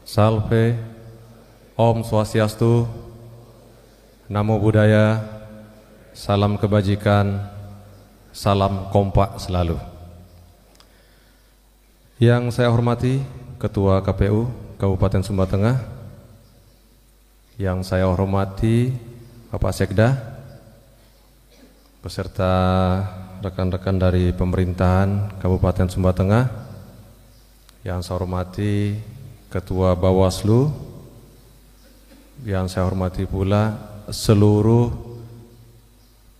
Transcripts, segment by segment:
Salve, Om Swastiastu, Namo Buddhaya, salam kebajikan, salam kompak selalu. Yang saya hormati Ketua KPU Kabupaten Sumba Tengah, yang saya hormati Bapak Sekda, beserta rekan-rekan dari pemerintahan Kabupaten Sumba Tengah, yang saya hormati Ketua Bawaslu, yang saya hormati pula seluruh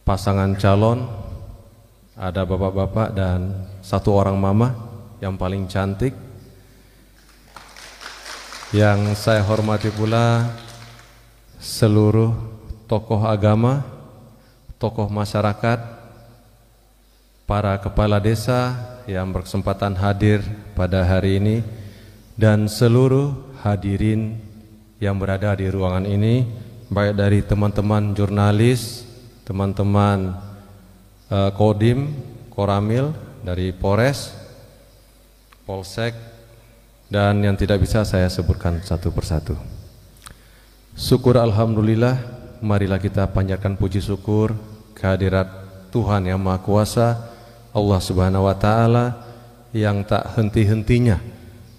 pasangan calon, ada bapak-bapak dan satu orang mama yang paling cantik. Yang saya hormati pula seluruh tokoh agama, tokoh masyarakat, para kepala desa yang berkesempatan hadir pada hari ini, dan seluruh hadirin yang berada di ruangan ini, baik dari teman-teman jurnalis, teman-teman Kodim, Koramil, dari Polres, Polsek, dan yang tidak bisa saya sebutkan satu persatu. Syukur alhamdulillah, marilah kita panjatkan puji syukur kehadirat Tuhan yang Maha Kuasa, Allah Subhanahu wa Ta'ala, yang tak henti-hentinya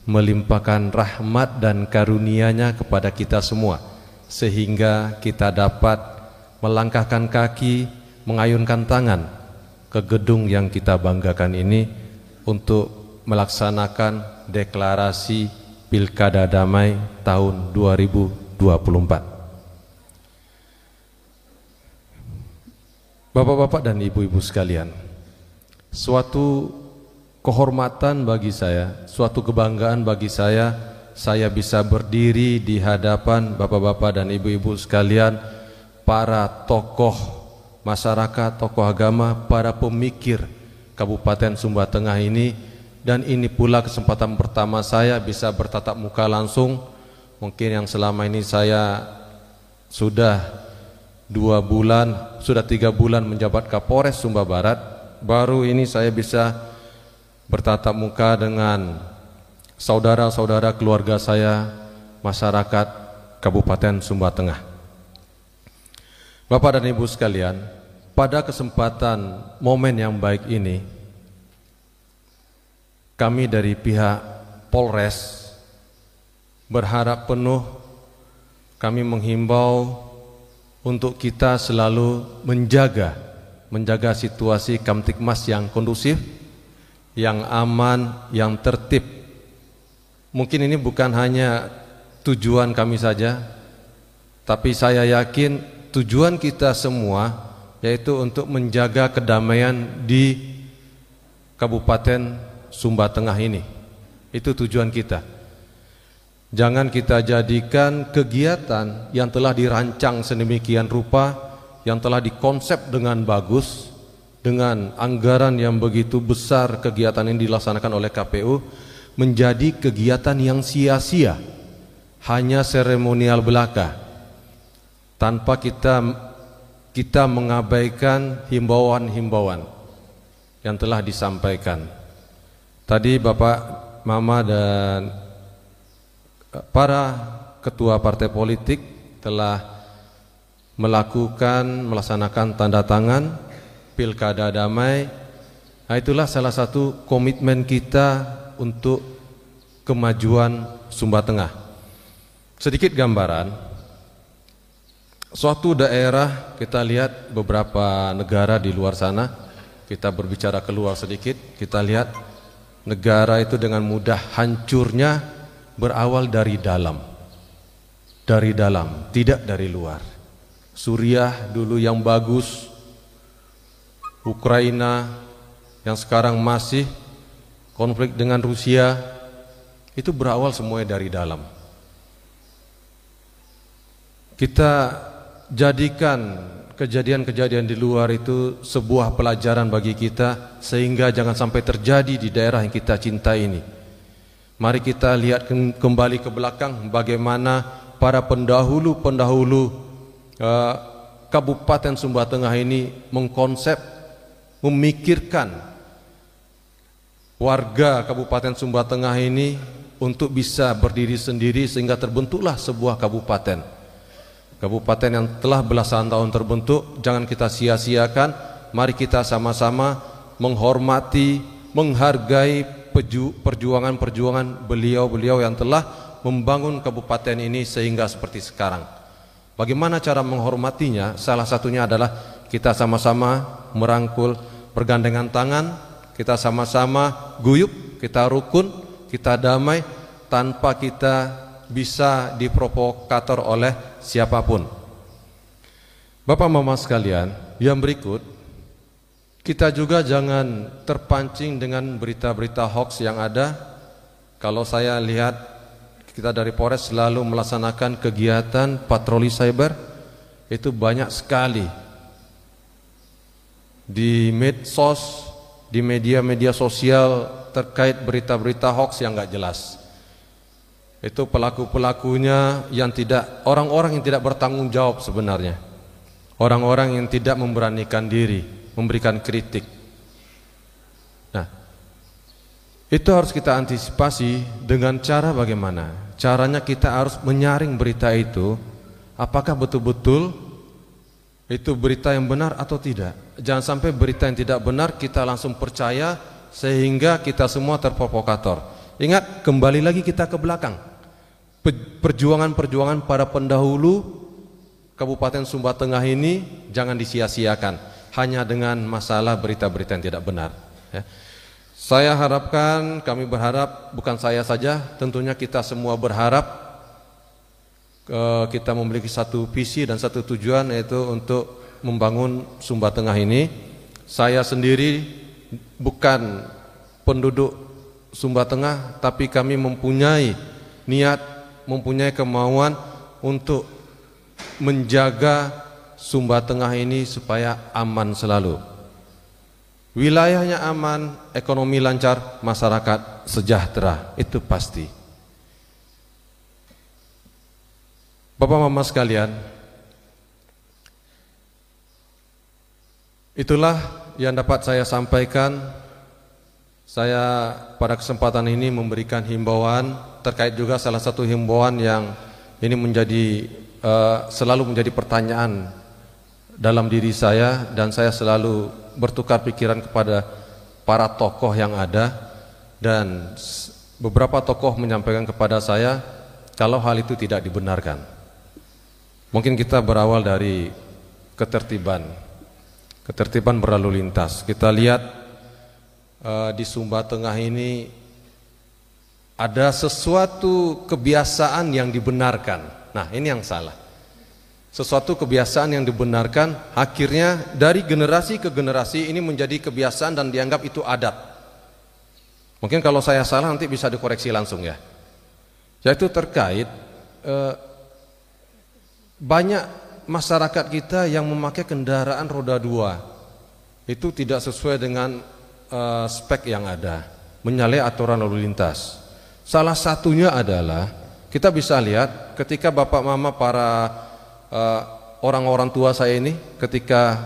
melimpahkan rahmat dan karunia-Nya kepada kita semua, sehingga kita dapat melangkahkan kaki, mengayunkan tangan ke gedung yang kita banggakan ini untuk melaksanakan deklarasi Pilkada Damai tahun 2024. Bapak-bapak dan ibu-ibu sekalian, suatu kehormatan bagi saya, suatu kebanggaan bagi saya bisa berdiri di hadapan bapak-bapak dan ibu-ibu sekalian, para tokoh masyarakat, tokoh agama, para pemikir Kabupaten Sumba Tengah ini, dan ini pula kesempatan pertama saya bisa bertatap muka langsung. Mungkin yang selama ini saya sudah 3 bulan menjabat Kapolres Sumba Barat, baru ini saya bisa bertatap muka dengan saudara-saudara keluarga saya, masyarakat Kabupaten Sumba Tengah. Bapak dan Ibu sekalian, pada kesempatan momen yang baik ini, kami dari pihak Polres berharap penuh, kami menghimbau untuk kita selalu menjaga situasi Kamtipmas yang kondusif, yang aman, yang tertib. Mungkin ini bukan hanya tujuan kami saja, tapi saya yakin tujuan kita semua yaitu untuk menjaga kedamaian di Kabupaten Sumba Tengah ini. Itu tujuan kita. Jangan kita jadikan kegiatan yang telah dirancang sedemikian rupa, yang telah dikonsep dengan bagus, dengan anggaran yang begitu besar, kegiatan ini dilaksanakan oleh KPU, menjadi kegiatan yang sia-sia, hanya seremonial belaka, tanpa kita mengabaikan himbauan-himbauan yang telah disampaikan. Tadi Bapak, Mama, dan para ketua partai politik telah melaksanakan tanda tangan Pilkada Damai. Nah, itulah salah satu komitmen kita untuk kemajuan Sumba Tengah. Sedikit gambaran, suatu daerah, kita lihat beberapa negara di luar sana, kita berbicara keluar sedikit, kita lihat negara itu dengan mudah hancurnya berawal dari dalam, tidak dari luar. Suriah dulu yang bagus, Ukraina yang sekarang masih konflik dengan Rusia, itu berawal semuanya dari dalam. Kita jadikan kejadian-kejadian di luar itu sebuah pelajaran bagi kita, sehingga jangan sampai terjadi di daerah yang kita cintai ini. Mari kita lihat kembali ke belakang bagaimana para pendahulu Kabupaten Sumba Tengah ini mengkonsep, memikirkan warga Kabupaten Sumba Tengah ini untuk bisa berdiri sendiri sehingga terbentuklah sebuah kabupaten. Kabupaten yang telah belasan tahun terbentuk, jangan kita sia-siakan. Mari kita sama-sama menghormati, menghargai perjuangan-perjuangan beliau-beliau yang telah membangun kabupaten ini sehingga seperti sekarang. Bagaimana cara menghormatinya? Salah satunya adalah kita sama-sama merangkul, bergandengan tangan, kita sama-sama guyup, kita rukun, kita damai, tanpa kita bisa diprovokator oleh siapapun. Bapak Mama sekalian, yang berikut, kita juga jangan terpancing dengan berita-berita hoax yang ada. Kalau saya lihat, kita dari Polres selalu melaksanakan kegiatan patroli cyber, itu banyak sekali di medsos, di media-media sosial terkait berita-berita hoax yang nggak jelas. Itu pelaku-pelakunya yang tidak, orang-orang yang tidak bertanggung jawab sebenarnya, orang-orang yang tidak memberanikan diri memberikan kritik. Nah, itu harus kita antisipasi dengan cara bagaimana? Caranya kita harus menyaring berita itu, apakah betul-betul itu berita yang benar atau tidak. Jangan sampai berita yang tidak benar kita langsung percaya sehingga kita semua terprovokator. Ingat, kembali lagi kita ke belakang. Perjuangan-perjuangan para pendahulu Kabupaten Sumba Tengah ini jangan disia-siakan hanya dengan masalah berita-berita yang tidak benar, ya. Saya harapkan, kami berharap, bukan saya saja, tentunya kita semua berharap kita memiliki satu visi dan satu tujuan, yaitu untuk membangun Sumba Tengah ini. Saya sendiri bukan penduduk Sumba Tengah, tapi kami mempunyai niat, mempunyai kemauan untuk menjaga Sumba Tengah ini supaya aman selalu. Wilayahnya aman, ekonomi lancar, masyarakat sejahtera, itu pasti. Bapak Mama sekalian, itulah yang dapat saya sampaikan. Saya pada kesempatan ini memberikan himbauan terkait juga salah satu himbauan yang ini menjadi selalu menjadi pertanyaan dalam diri saya, dan saya selalu bertukar pikiran kepada para tokoh yang ada, dan beberapa tokoh menyampaikan kepada saya kalau hal itu tidak dibenarkan. Mungkin kita berawal dari ketertiban berlalu lintas. Kita lihat di Sumba Tengah ini ada sesuatu kebiasaan yang dibenarkan. Nah, ini yang salah. Sesuatu kebiasaan yang dibenarkan, akhirnya dari generasi ke generasi ini menjadi kebiasaan dan dianggap itu adat. Mungkin kalau saya salah nanti bisa dikoreksi langsung ya. Yaitu terkait banyak masyarakat kita yang memakai kendaraan roda 2 itu tidak sesuai dengan spek yang ada, menyalahi aturan lalu lintas. Salah satunya adalah kita bisa lihat ketika bapak mama para orang-orang tua saya ini ketika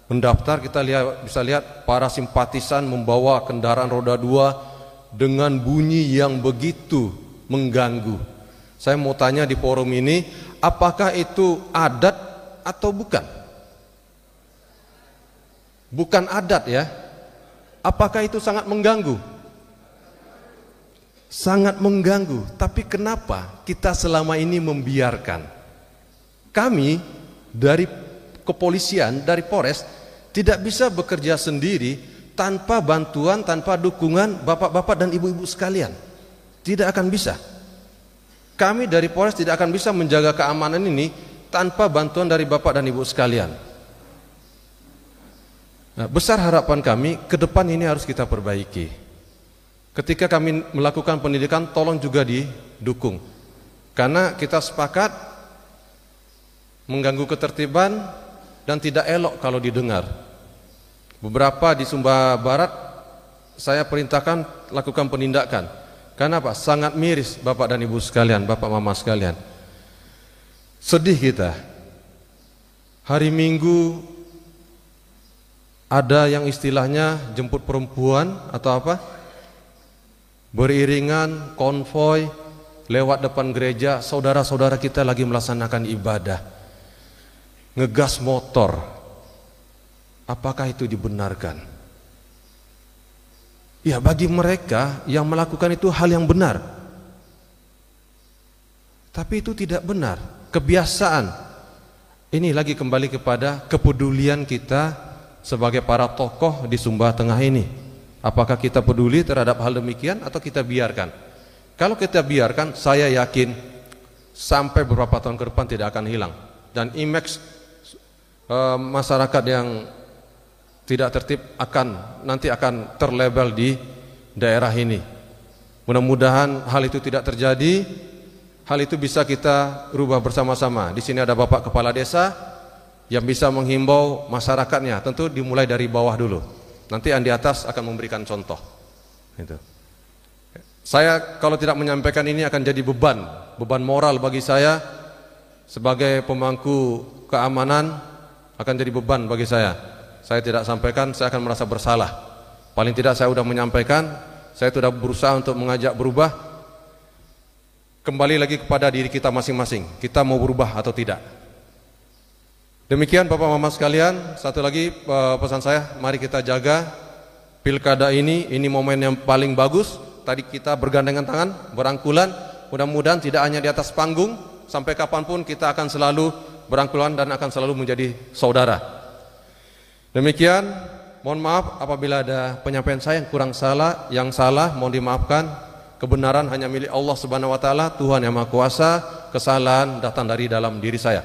mendaftar, kita bisa lihat para simpatisan membawa kendaraan roda 2 dengan bunyi yang begitu mengganggu. Saya mau tanya di forum ini, apakah itu adat atau bukan? Bukan adat ya. Apakah itu sangat mengganggu? Sangat mengganggu. Tapi kenapa kita selama ini membiarkan? Kami dari kepolisian, dari Polres tidak bisa bekerja sendiri tanpa bantuan, tanpa dukungan bapak-bapak dan ibu-ibu sekalian. Tidak akan bisa. Kami dari Polres tidak akan bisa menjaga keamanan ini tanpa bantuan dari bapak dan ibu sekalian. Nah, besar harapan kami ke depan ini harus kita perbaiki. Ketika kami melakukan pendidikan, tolong juga didukung. Karena kita sepakat mengganggu ketertiban dan tidak elok kalau didengar. Beberapa di Sumba Barat saya perintahkan lakukan penindakan. Karena apa? Sangat miris bapak dan ibu sekalian, bapak mama sekalian. Sedih kita. Hari Minggu ada yang istilahnya jemput perempuan atau apa? beriringan, konvoi, lewat depan gereja, saudara-saudara kita lagi melaksanakan ibadah, ngegas motor. Apakah itu dibenarkan? Ya, bagi mereka yang melakukan itu hal yang benar. Tapi itu tidak benar, kebiasaan. Ini lagi kembali kepada kepedulian kita sebagai para tokoh di Sumba Tengah ini. Apakah kita peduli terhadap hal demikian atau kita biarkan? Kalau kita biarkan, saya yakin sampai beberapa tahun ke depan tidak akan hilang. Dan image masyarakat yang tidak tertib nanti akan terlabel di daerah ini. Mudah-mudahan hal itu tidak terjadi. Hal itu bisa kita rubah bersama-sama. Di sini ada Bapak Kepala Desa yang bisa menghimbau masyarakatnya. Tentu dimulai dari bawah dulu. Nanti yang di atas akan memberikan contoh. Gitu. Saya kalau tidak menyampaikan ini akan jadi beban moral bagi saya sebagai pemangku keamanan, akan jadi beban bagi saya. Saya tidak sampaikan, saya akan merasa bersalah. Paling tidak saya sudah menyampaikan, saya sudah berusaha untuk mengajak berubah. Kembali lagi kepada diri kita masing-masing, kita mau berubah atau tidak. Demikian Bapak Mama sekalian, satu lagi pesan saya, mari kita jaga pilkada ini momen yang paling bagus. Tadi kita bergandengan tangan, berangkulan, mudah-mudahan tidak hanya di atas panggung, sampai kapanpun kita akan selalu berangkulan dan akan selalu menjadi saudara. Demikian, mohon maaf apabila ada penyampaian saya yang salah, mohon dimaafkan. Kebenaran hanya milik Allah Subhanahu wa taala, Tuhan yang Maha Kuasa. Kesalahan datang dari dalam diri saya.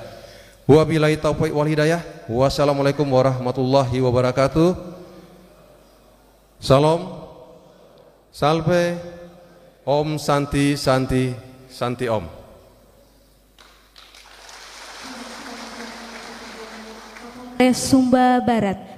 Wabillahi taufiq wal hidayah. Wassalamualaikum warahmatullahi wabarakatuh. Salam. Salve. Om Santi Santi Santi Om. Sumba Barat.